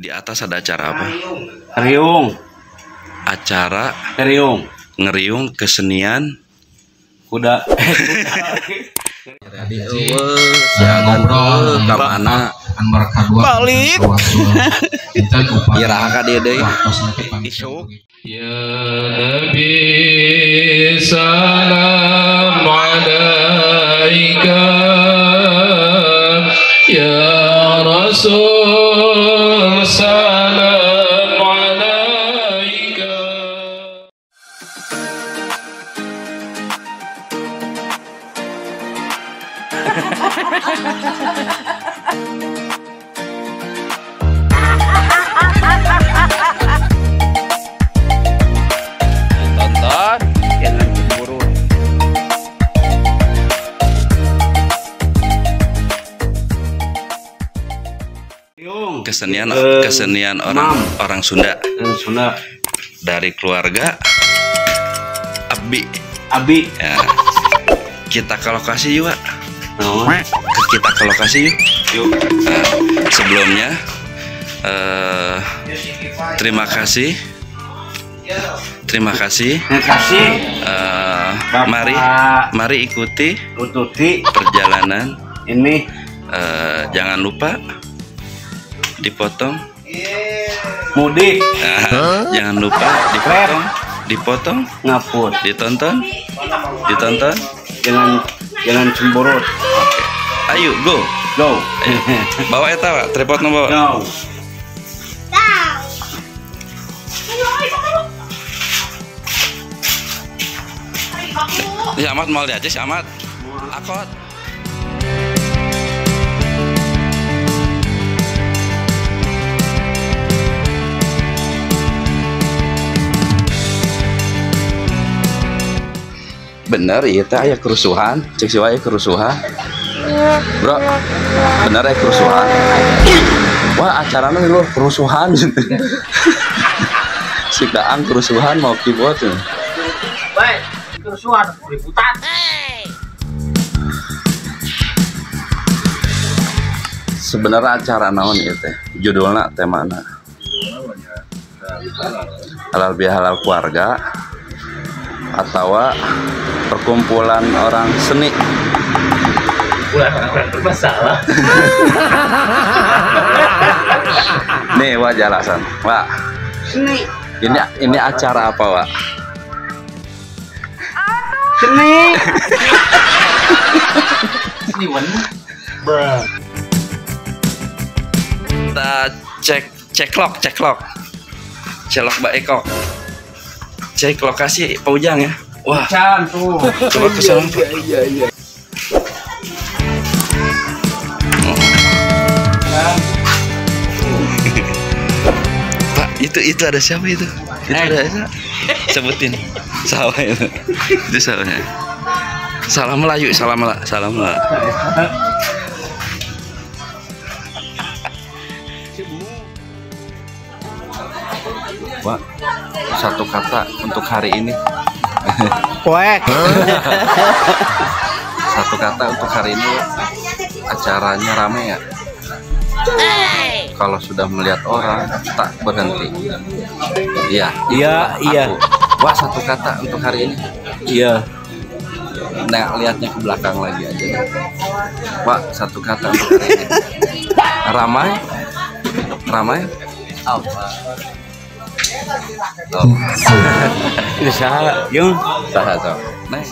Di atas ada acara apa? Riung. Acara Riung. ngeriung kesenian Kuda. ngobrol ke mana? Balik. Iraha ka dieu deui. Ya Nabi salam alaika, ya Rasul salam alaika. Tonton, jangan cemburu. Riung. Kesenian orang Sunda Sunda. dari keluarga Abi. Abi. Ya. Kita ke lokasi yuk, Pak. Oh. Kita ke lokasi yuk. Nah, sebelumnya terima kasih. Terima kasih. Bapak. Mari ikuti Ututi perjalanan. ini Jangan lupa dipotong. mudik Jangan lupa dipotong, ngapur. ditonton. Jangan cemburut. Ayo go. Go. Bawa eta, Pak. Tripodnya bawa. Go. Si Amat mau lihat aja si Amat. Akot. Bener iya teh aya kerusuhan, cek si wae kerusuhan. Bro, bener aya kerusuhan. Wah, acaranya lu kerusuhan. Si Daang kerusuhan mau keyboard. Baik, kerusuhan, ributan. Sebenarnya acara naon ieu teh? Judulna temana? Halal bihalal keluarga atau perkumpulan orang seni. Bukan orang bermasalah. Nih, Wak jelasan. Wak. Seni. Ini acara apa, Wak? Seni. Seniwan. Kita ceklok Mbak Eko. Cek lokasi Pak Ujang ya. Wah, Can tuh. coba ke sana. Iya. Pak, itu ada siapa itu? Itu ada siapa? Sebutin. Salah itu. Itu salahnya. Salam Melayu, salam Melayu. Wah, satu kata untuk hari ini. Poek. Satu kata untuk hari ini. Acaranya rame ya. Kalau sudah melihat orang tak berhenti. Iya. Iya. Wah, satu kata untuk hari ini. Iya. Nah, lihatnya ke belakang lagi aja. Wah, satu kata untuk hari ini. Ramai. Oh. Itu salah, Yung. Salah. Nah.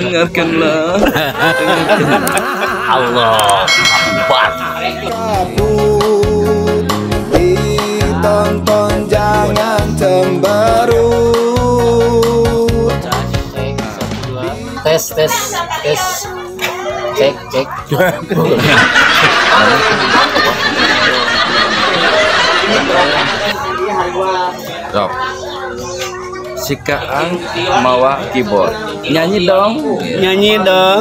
Dengarkanlah. Allah Akbar. Ditonton jangan cemberut. Tes. Cek. Stop. Si Kaang mawa keyboard. Nyanyi dong.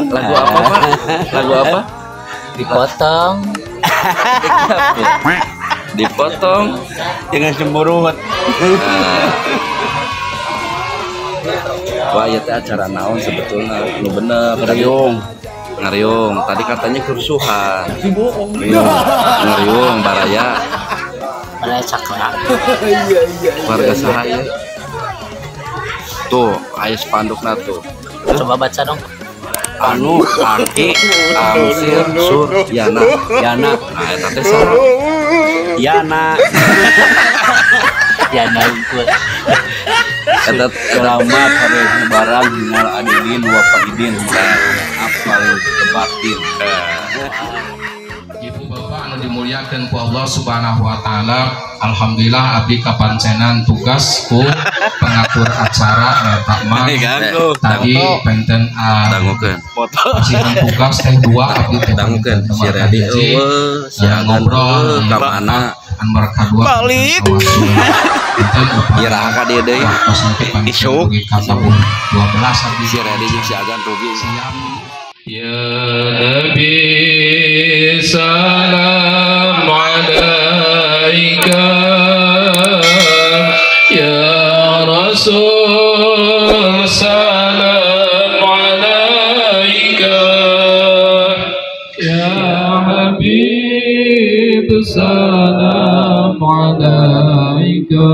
Lagu apa, Pak? Lagu apa? Dipotong. dipotong. Jangan cemberut. Wah, ya teh acara naon sebetulnya. Nu bener ngariung. Tadi katanya kerusuhan. Ngariung baraya. Balai cakra. Warga sahaya. Tuh, aya spandukna tuh. Coba baca dong. Anu Aki Amsir Sur Yana. Nah eta teh saha? Yana. Ya nangkul. Eta Selamat hari lebaran minal adilin wa faidin. Maaf paling kebatin. Ibu bapak anu dimuliakeun ku Allah Subhanahu wa taala, alhamdulillah abdi kapancenan tugas ku pengatur acara eta mah Ganggu. tadi penten dangukeun. asihan tugas teh 2 abdi teh Dangukeun si Radi eueuh, si Agan ngobrol ka mana? Anwar kadua balik Iraha ka dieu deui. isuk tahun 12 abdi Si Radi jeung si Agan rugi. Ya Nabi salam alaika, Ya Rasul salam alaika, Ya Habib salam alaika,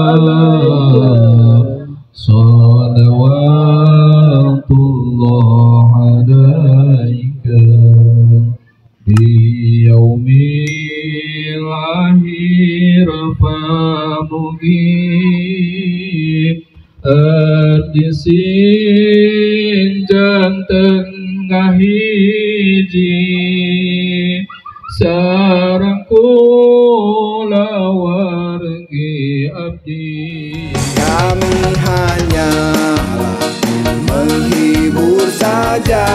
salawatullah alaika di yaumil akhir famugib adisin janten ngahiji sareng kula wargi abdi. Kami hanya menghibur saja,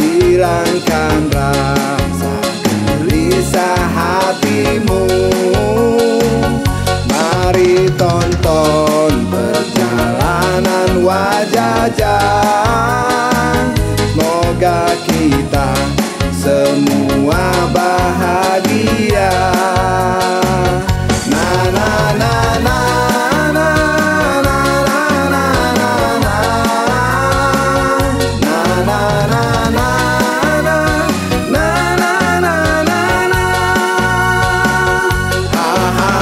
hilangkan rasa gelisah hatimu. Mari tonton perjalanan wajah-wajah. Semoga kita semua bahagia. Na na na na na na na na na na na na na na na na na na. Ha ha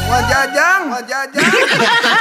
Wajajang, wajajang.